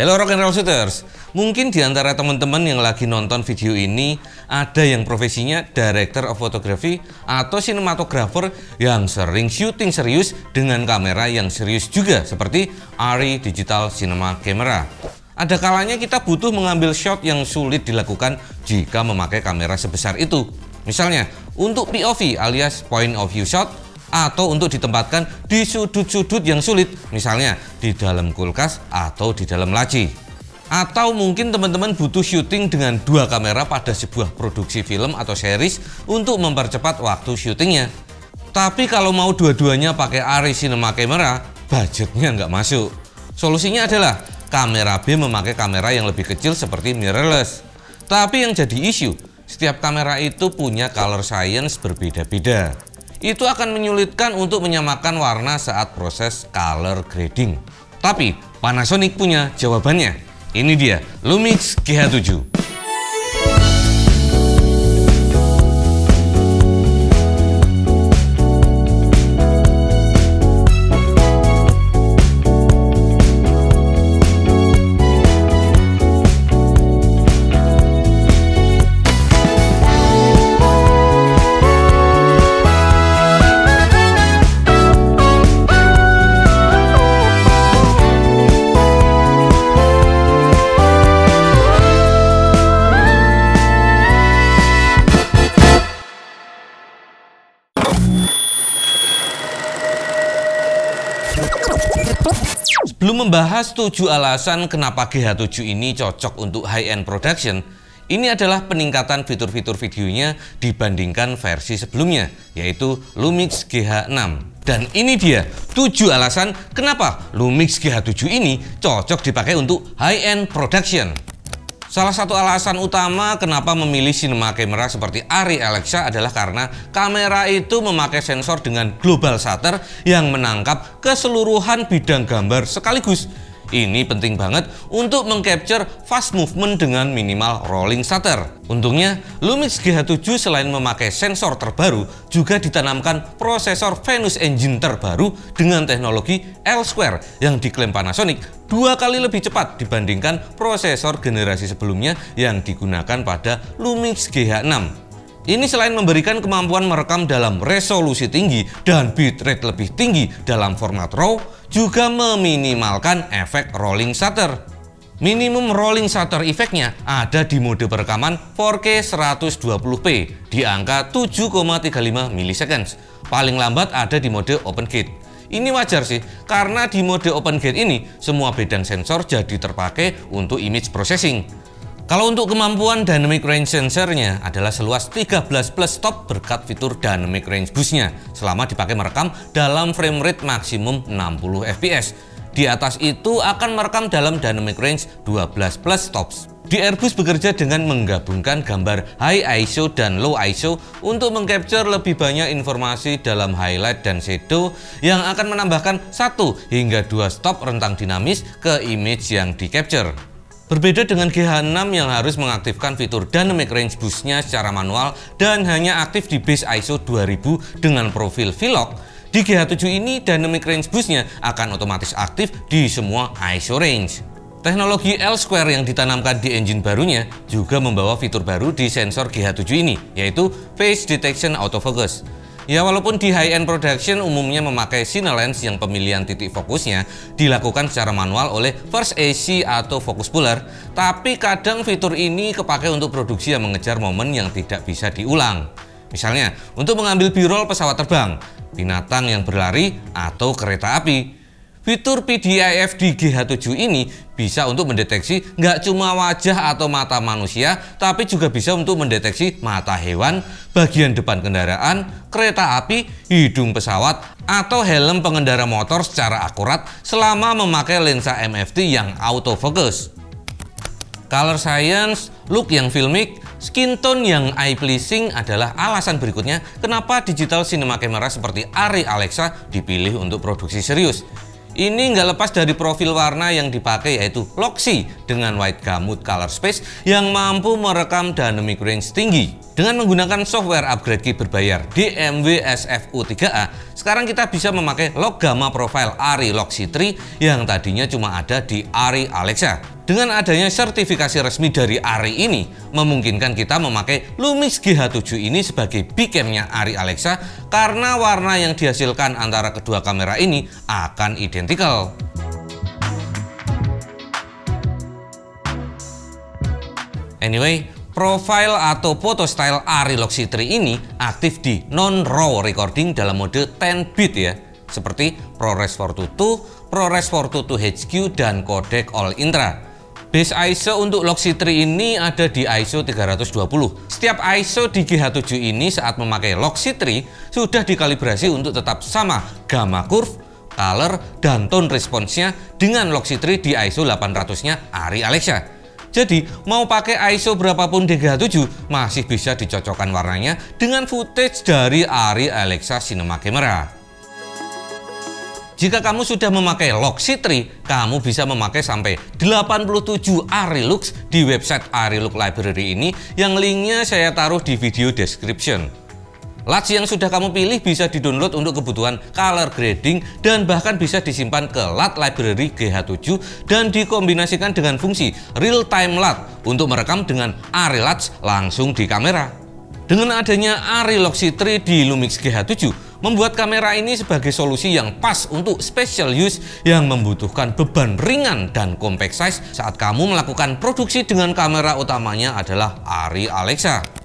Hello Rock and Roll Shooters. Mungkin di antara teman-teman yang lagi nonton video ini ada yang profesinya Director of Photography atau sinematografer yang sering syuting serius dengan kamera yang serius juga seperti ARRI Digital Cinema Camera. Ada kalanya kita butuh mengambil shot yang sulit dilakukan jika memakai kamera sebesar itu. Misalnya untuk POV alias point of view shot, atau untuk ditempatkan di sudut-sudut yang sulit, misalnya di dalam kulkas atau di dalam laci. Atau mungkin teman-teman butuh syuting dengan dua kamera pada sebuah produksi film atau series untuk mempercepat waktu syutingnya. Tapi kalau mau dua-duanya pakai ARRI Cinema Camera, budgetnya nggak masuk. Solusinya adalah kamera B memakai kamera yang lebih kecil seperti mirrorless. Tapi yang jadi isu, setiap kamera itu punya color science berbeda-beda. Itu akan menyulitkan untuk menyamakan warna saat proses color grading. Tapi Panasonic punya jawabannya. Ini dia Lumix GH7. Sebelum membahas 7 alasan kenapa GH7 ini cocok untuk high-end production, ini adalah peningkatan fitur-fitur videonya dibandingkan versi sebelumnya, yaitu Lumix GH6. Dan ini dia 7 alasan kenapa Lumix GH7 ini cocok dipakai untuk high-end production. Salah satu alasan utama kenapa memilih cinema camera seperti ARRI Alexa adalah karena kamera itu memakai sensor dengan global shutter yang menangkap keseluruhan bidang gambar sekaligus. Ini penting banget untuk mengcapture fast movement dengan minimal rolling shutter. Untungnya, Lumix GH7 selain memakai sensor terbaru, juga ditanamkan prosesor Venus Engine terbaru dengan teknologi L-Square yang diklaim Panasonic 2 kali lebih cepat dibandingkan prosesor generasi sebelumnya yang digunakan pada Lumix GH6. Ini selain memberikan kemampuan merekam dalam resolusi tinggi dan bitrate lebih tinggi dalam format RAW, juga meminimalkan efek rolling shutter. Minimum rolling shutter efeknya ada di mode perekaman 4K 120p di angka 7,35 ms. Paling lambat ada di mode open gate. Ini wajar sih, karena di mode open gate ini semua bedang sensor jadi terpakai untuk image processing. Kalau untuk kemampuan dynamic range sensornya adalah seluas 13 plus stop berkat fitur dynamic range boost-nya selama dipakai merekam dalam frame rate maksimum 60 fps. Di atas itu akan merekam dalam dynamic range 12 plus stops. Di Airbus bekerja dengan menggabungkan gambar high ISO dan low ISO untuk mengcapture lebih banyak informasi dalam highlight dan shadow yang akan menambahkan 1 hingga 2 stop rentang dinamis ke image yang di capture. Berbeda dengan GH6 yang harus mengaktifkan fitur Dynamic Range Boost-nya secara manual dan hanya aktif di base ISO 2000 dengan profil V-Log, di GH7 ini Dynamic Range Boost-nya akan otomatis aktif di semua ISO range. Teknologi L-Square yang ditanamkan di engine barunya juga membawa fitur baru di sensor GH7 ini, yaitu Face Detection Autofocus. Ya, walaupun di high-end production umumnya memakai cine lens yang pemilihan titik fokusnya dilakukan secara manual oleh first AC atau focus puller, tapi kadang fitur ini kepakai untuk produksi yang mengejar momen yang tidak bisa diulang. Misalnya, untuk mengambil B-roll pesawat terbang, binatang yang berlari, atau kereta api. Fitur PDIF di GH7 ini bisa untuk mendeteksi nggak cuma wajah atau mata manusia, tapi juga bisa untuk mendeteksi mata hewan, bagian depan kendaraan, kereta api, hidung pesawat, atau helm pengendara motor secara akurat selama memakai lensa MFT yang autofocus. Color science, look yang filmic, skin tone yang eye pleasing adalah alasan berikutnya kenapa digital cinema camera seperti ARRI Alexa dipilih untuk produksi serius. Ini nggak lepas dari profil warna yang dipakai, yaitu Loxi dengan White Gamut Color Space yang mampu merekam dynamic range tinggi. Dengan menggunakan software upgrade key berbayar DMW SFU3A, sekarang kita bisa memakai log gamma profile ARRI Loxi 3 yang tadinya cuma ada di ARRI Alexa. Dengan adanya sertifikasi resmi dari ARRI ini, memungkinkan kita memakai Lumix GH7 ini sebagai bicam-nya ARRI Alexa karena warna yang dihasilkan antara kedua kamera ini akan identical. Anyway, profile atau photo style ARRI Loxi 3 ini aktif di non-RAW recording dalam mode 10-bit ya, seperti ProRes 422, ProRes 422 HQ, dan codec All Intra. Base ISO untuk Loxi 3 ini ada di ISO 320. Setiap ISO di GH7 ini saat memakai Loxi 3 sudah dikalibrasi untuk tetap sama gamma curve, color, dan tone response-nya dengan Loxi 3 di ISO 800-nya ARRI Alexa. Jadi mau pakai ISO berapapun di GH7 masih bisa dicocokkan warnanya dengan footage dari ARRI Alexa Cinema Camera. Jika kamu sudah memakai Loxi 3, kamu bisa memakai sampai 87 ARRI Lux di website ARRI Lux Library ini yang linknya saya taruh di video description. LUTs yang sudah kamu pilih bisa di-download untuk kebutuhan color grading dan bahkan bisa disimpan ke LUT Library GH7 dan dikombinasikan dengan fungsi Real Time LUT untuk merekam dengan ARRI LUTs langsung di kamera. Dengan adanya ARRI Loxi 3 di Lumix GH7, membuat kamera ini sebagai solusi yang pas untuk special use yang membutuhkan beban ringan dan compact size saat kamu melakukan produksi dengan kamera utamanya adalah ARRI Alexa.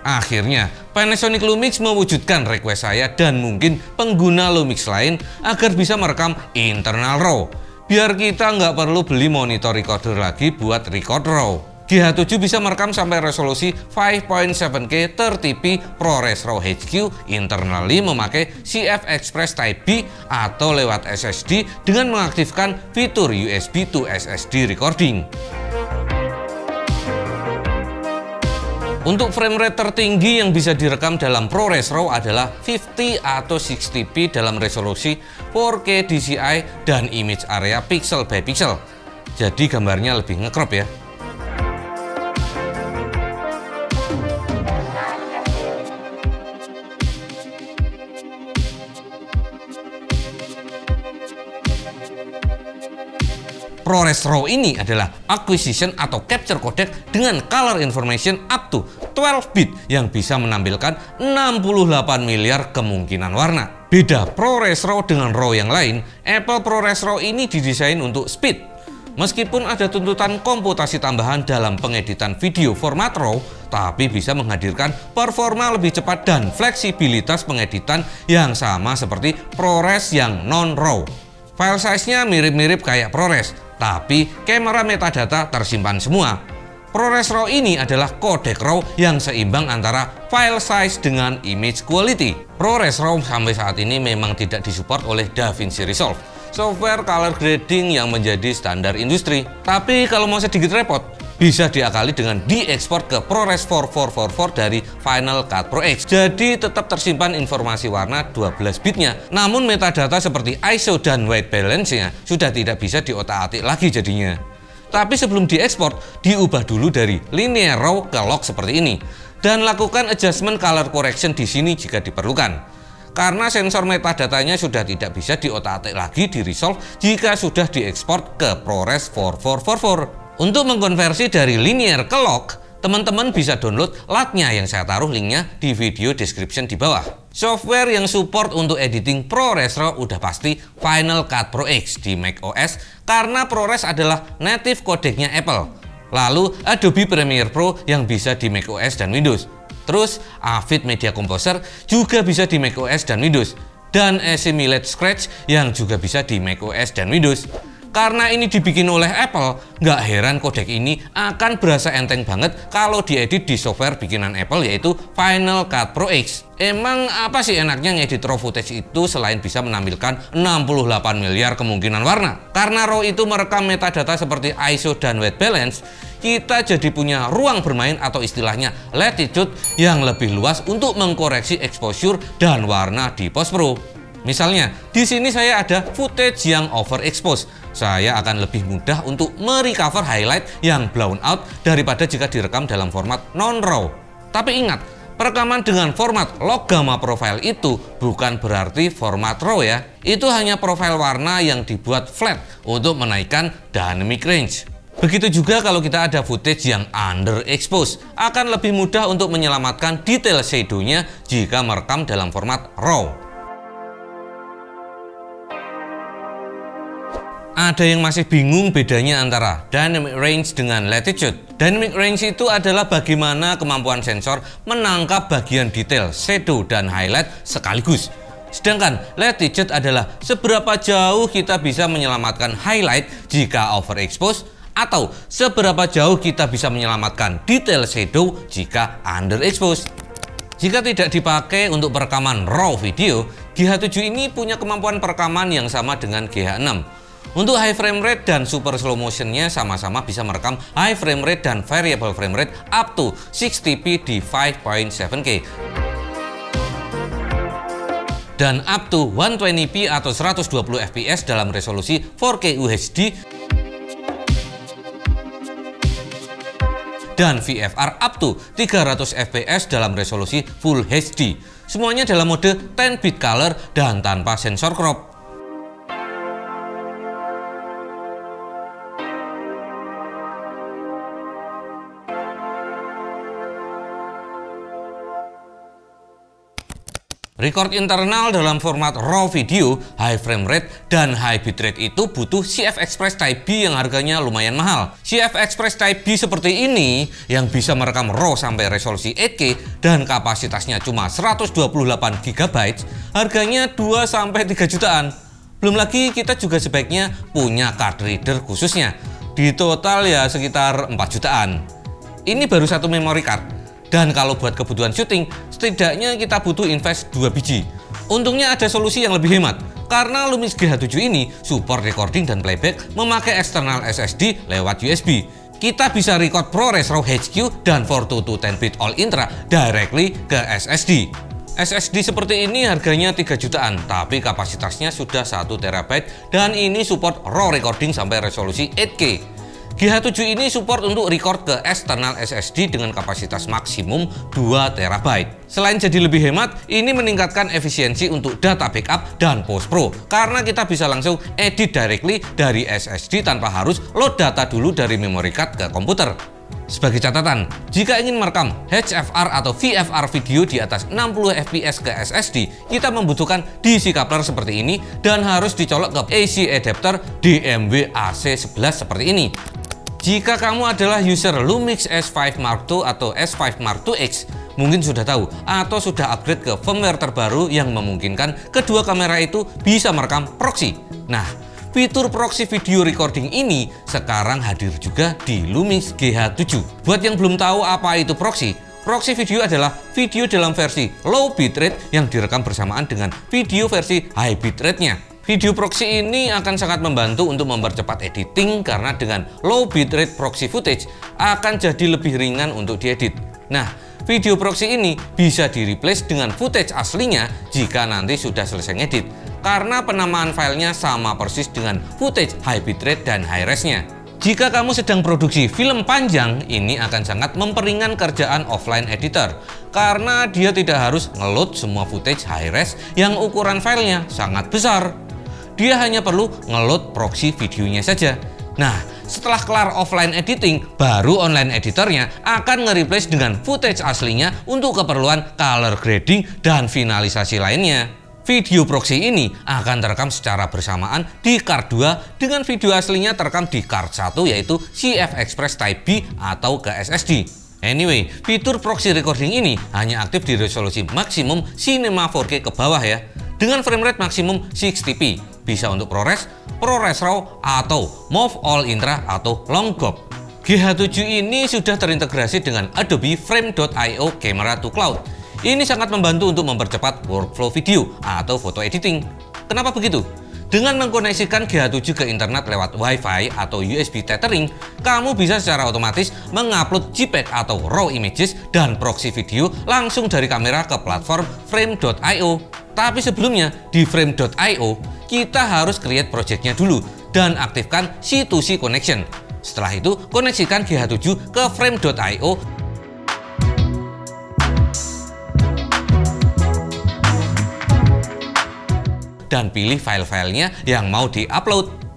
Akhirnya, Panasonic Lumix mewujudkan request saya dan mungkin pengguna Lumix lain agar bisa merekam internal RAW, biar kita nggak perlu beli monitor recorder lagi buat record RAW. GH7 bisa merekam sampai resolusi 5.7K 30p ProRes RAW HQ internally memakai CF Express Type B atau lewat SSD dengan mengaktifkan fitur USB to SSD recording. Untuk frame rate tertinggi yang bisa direkam dalam ProRes RAW adalah 50 atau 60p dalam resolusi 4K DCI dan image area pixel by pixel. Jadi gambarnya lebih nge-crop ya. ProRes RAW ini adalah acquisition atau capture codec dengan color information up to 12 bit yang bisa menampilkan 68 miliar kemungkinan warna. Beda ProRes RAW dengan RAW yang lain, Apple ProRes RAW ini didesain untuk speed. Meskipun ada tuntutan komputasi tambahan dalam pengeditan video format RAW, tapi bisa menghadirkan performa lebih cepat dan fleksibilitas pengeditan yang sama seperti ProRes yang non-RAW. File size-nya mirip-mirip kayak ProRes, tapi kamera metadata tersimpan semua. ProRes RAW ini adalah kodek RAW yang seimbang antara file size dengan image quality. ProRes RAW sampai saat ini memang tidak disupport oleh DaVinci Resolve, software color grading yang menjadi standar industri. Tapi kalau mau sedikit repot, bisa diakali dengan diekspor ke ProRes 4444 dari Final Cut Pro X. Jadi tetap tersimpan informasi warna 12 bitnya. Namun metadata seperti ISO dan white balance-nya sudah tidak bisa diotak-atik lagi jadinya. Tapi sebelum diekspor, diubah dulu dari linear RAW ke log seperti ini. Dan lakukan adjustment color correction di sini jika diperlukan. Karena sensor metadatanya sudah tidak bisa diotak-atik lagi di Resolve jika sudah diekspor ke ProRes 4444. Untuk mengkonversi dari linear ke log, teman-teman bisa download LUT-nya yang saya taruh linknya di video description di bawah. Software yang support untuk editing ProRes RAW udah pasti Final Cut Pro X di macOS karena ProRes adalah native codecnya Apple. Lalu Adobe Premiere Pro yang bisa di macOS dan Windows. Terus Avid Media Composer juga bisa di macOS dan Windows. Dan Assimilate Scratch yang juga bisa di macOS dan Windows. Karena ini dibikin oleh Apple, nggak heran kodek ini akan berasa enteng banget kalau diedit di software bikinan Apple yaitu Final Cut Pro X. Emang apa sih enaknya ngedit RAW footage itu selain bisa menampilkan 68 miliar kemungkinan warna? Karena RAW itu merekam metadata seperti ISO dan white balance, kita jadi punya ruang bermain atau istilahnya latitude yang lebih luas untuk mengkoreksi exposure dan warna di post pro. Misalnya, di sini saya ada footage yang overexpose. Saya akan lebih mudah untuk merecover highlight yang blown out daripada jika direkam dalam format non-RAW. Tapi ingat, perekaman dengan format log gamma profile itu bukan berarti format RAW ya. Itu hanya profil warna yang dibuat flat untuk menaikkan dynamic range. Begitu juga kalau kita ada footage yang underexpose, akan lebih mudah untuk menyelamatkan detail shadow-nya jika merekam dalam format RAW. Ada yang masih bingung bedanya antara dynamic range dengan latitude. Dynamic range itu adalah bagaimana kemampuan sensor menangkap bagian detail, shadow, dan highlight sekaligus. Sedangkan latitude adalah seberapa jauh kita bisa menyelamatkan highlight jika overexpose, atau seberapa jauh kita bisa menyelamatkan detail shadow jika underexpose. Jika tidak dipakai untuk perekaman RAW video, GH7 ini punya kemampuan perekaman yang sama dengan GH6. Untuk high frame rate dan super slow motionnya sama-sama bisa merekam high frame rate dan variable frame rate up to 60p di 5.7K dan up to 120p atau 120 fps dalam resolusi 4K UHD dan VFR up to 300 fps dalam resolusi Full HD. Semuanya dalam mode 10-bit color dan tanpa sensor crop. Record internal dalam format RAW video, high frame rate, dan high bitrate itu butuh CF Express Type B yang harganya lumayan mahal. CF Express Type B seperti ini yang bisa merekam RAW sampai resolusi 8K dan kapasitasnya cuma 128 GB, harganya 2-3 jutaan. Belum lagi kita juga sebaiknya punya card reader khususnya. Di total ya sekitar 4 jutaan. Ini baru satu memory card. Dan kalau buat kebutuhan syuting, setidaknya kita butuh invest 2 biji. Untungnya ada solusi yang lebih hemat, karena Lumix GH7 ini support recording dan playback memakai eksternal SSD lewat USB. Kita bisa record ProRes RAW HQ dan 422 10-bit All Intra directly ke SSD. SSD seperti ini harganya 3 jutaan, tapi kapasitasnya sudah 1 TB dan ini support RAW recording sampai resolusi 8K. GH7 ini support untuk record ke eksternal SSD dengan kapasitas maksimum 2 TB. Selain jadi lebih hemat, ini meningkatkan efisiensi untuk data backup dan post-pro karena kita bisa langsung edit directly dari SSD tanpa harus load data dulu dari memory card ke komputer. Sebagai catatan, jika ingin merekam HFR atau VFR video di atas 60 fps ke SSD, kita membutuhkan DC coupler seperti ini dan harus dicolok ke AC adapter DMW AC11 seperti ini. Jika kamu adalah user Lumix S5 Mark II atau S5 Mark II-X, mungkin sudah tahu atau sudah upgrade ke firmware terbaru yang memungkinkan kedua kamera itu bisa merekam proxy. Nah, fitur proxy video recording ini sekarang hadir juga di Lumix GH7. Buat yang belum tahu apa itu proxy video adalah video dalam versi low bitrate yang direkam bersamaan dengan video versi high bitrate-nya. Video proxy ini akan sangat membantu untuk mempercepat editing karena dengan low bitrate proxy footage akan jadi lebih ringan untuk diedit. Nah, video proxy ini bisa di-replace dengan footage aslinya jika nanti sudah selesai ngedit karena penamaan filenya sama persis dengan footage high bitrate dan high res-nya. Jika kamu sedang produksi film panjang, ini akan sangat memperingan kerjaan offline editor karena dia tidak harus ngeload semua footage high res yang ukuran filenya sangat besar. Dia hanya perlu ngeload proxy videonya saja. Nah, setelah kelar offline editing, baru online editornya akan nge-replace dengan footage aslinya untuk keperluan color grading dan finalisasi lainnya. Video proxy ini akan terekam secara bersamaan di card 2 dengan video aslinya terekam di card 1 yaitu CF Express Type B atau ke SSD. Anyway, fitur proxy recording ini hanya aktif di resolusi maksimum Cinema 4K ke bawah ya. Dengan frame rate maksimum 60p, bisa untuk ProRes, ProRes RAW, atau MOV All Intra atau Long GOP. GH7 ini sudah terintegrasi dengan Adobe Frame.io Camera to Cloud. Ini sangat membantu untuk mempercepat workflow video atau foto editing. Kenapa begitu? Dengan mengkoneksikan GH7 ke internet lewat Wi-Fi atau USB tethering, kamu bisa secara otomatis mengupload JPEG atau RAW images dan proxy video langsung dari kamera ke platform Frame.io. Tapi sebelumnya di frame.io kita harus create projectnya dulu dan aktifkan C2C connection. Setelah itu koneksikan GH7 ke frame.io dan pilih file-filenya yang mau di-upload.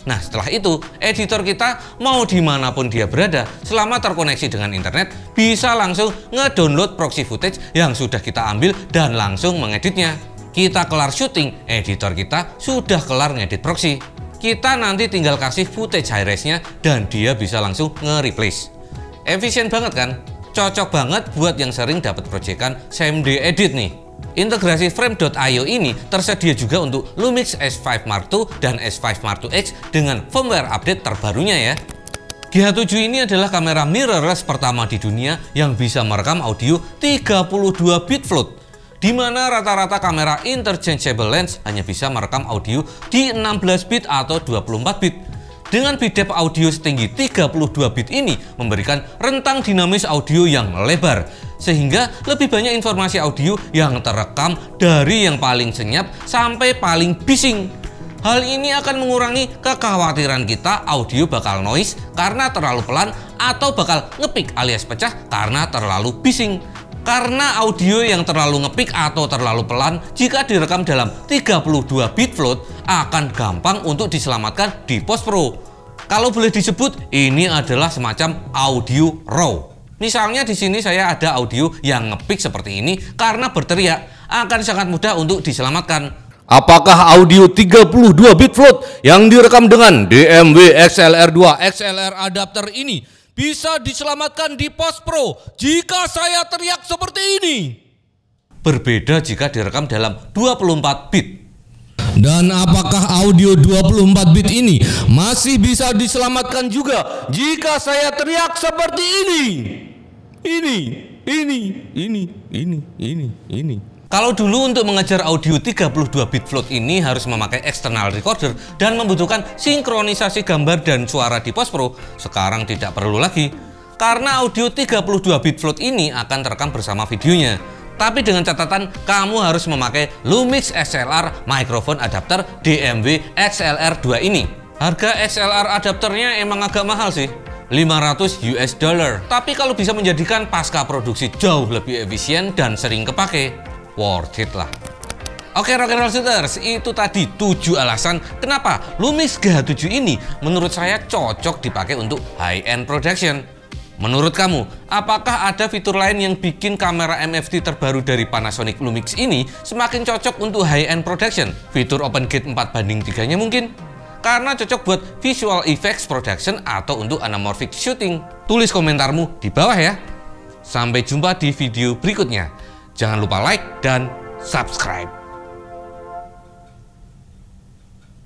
Nah, setelah itu, editor kita mau dimanapun dia berada, selama terkoneksi dengan internet, bisa langsung ngedownload proxy footage yang sudah kita ambil dan langsung mengeditnya. Kita kelar syuting, editor kita sudah kelar ngedit proxy. Kita nanti tinggal kasih footage high-res-nya dan dia bisa langsung nge-replace. Efisien banget kan? Cocok banget buat yang sering dapat proyekan same day edit nih. Integrasi frame.io ini tersedia juga untuk Lumix S5 Mark II dan S5 Mark II X dengan firmware update terbarunya ya. GH7 ini adalah kamera mirrorless pertama di dunia yang bisa merekam audio 32 bit float, di mana rata-rata kamera interchangeable lens hanya bisa merekam audio di 16 bit atau 24 bit. Dengan bit depth audio setinggi 32 bit ini memberikan rentang dinamis audio yang lebar, sehingga lebih banyak informasi audio yang terekam dari yang paling senyap sampai paling bising. Hal ini akan mengurangi kekhawatiran kita audio bakal noise karena terlalu pelan atau bakal ngepick alias pecah karena terlalu bising. Karena audio yang terlalu ngepick atau terlalu pelan jika direkam dalam 32 bit float akan gampang untuk diselamatkan di post pro. Kalau boleh disebut, ini adalah semacam audio raw. Misalnya di sini saya ada audio yang ngepick seperti ini karena berteriak, akan sangat mudah untuk diselamatkan. Apakah audio 32 bit float yang direkam dengan DMW XLR2 XLR adapter ini bisa diselamatkan di post pro jika saya teriak seperti ini? Berbeda jika direkam dalam 24 bit. Dan apakah audio 24 bit ini masih bisa diselamatkan juga jika saya teriak seperti ini? Ini. Kalau dulu untuk mengejar audio 32 bit float ini harus memakai external recorder dan membutuhkan sinkronisasi gambar dan suara di post pro, sekarang tidak perlu lagi. Karena audio 32 bit float ini akan terekam bersama videonya. Tapi dengan catatan kamu harus memakai Lumix XLR microphone adapter DMW XLR2 ini. Harga XLR adapternya emang agak mahal sih, $500. Tapi kalau bisa menjadikan pasca produksi jauh lebih efisien dan sering kepake, worth it lah. Oke Rock'n'Roll Shooters, itu tadi 7 alasan kenapa Lumix GH7 ini menurut saya cocok dipakai untuk high-end production. Menurut kamu, apakah ada fitur lain yang bikin kamera MFT terbaru dari Panasonic Lumix ini semakin cocok untuk high-end production? Fitur Open Gate 4:3-nya mungkin? Karena cocok buat visual effects production atau untuk anamorphic shooting. Tulis komentarmu di bawah ya. Sampai jumpa di video berikutnya. Jangan lupa like dan subscribe.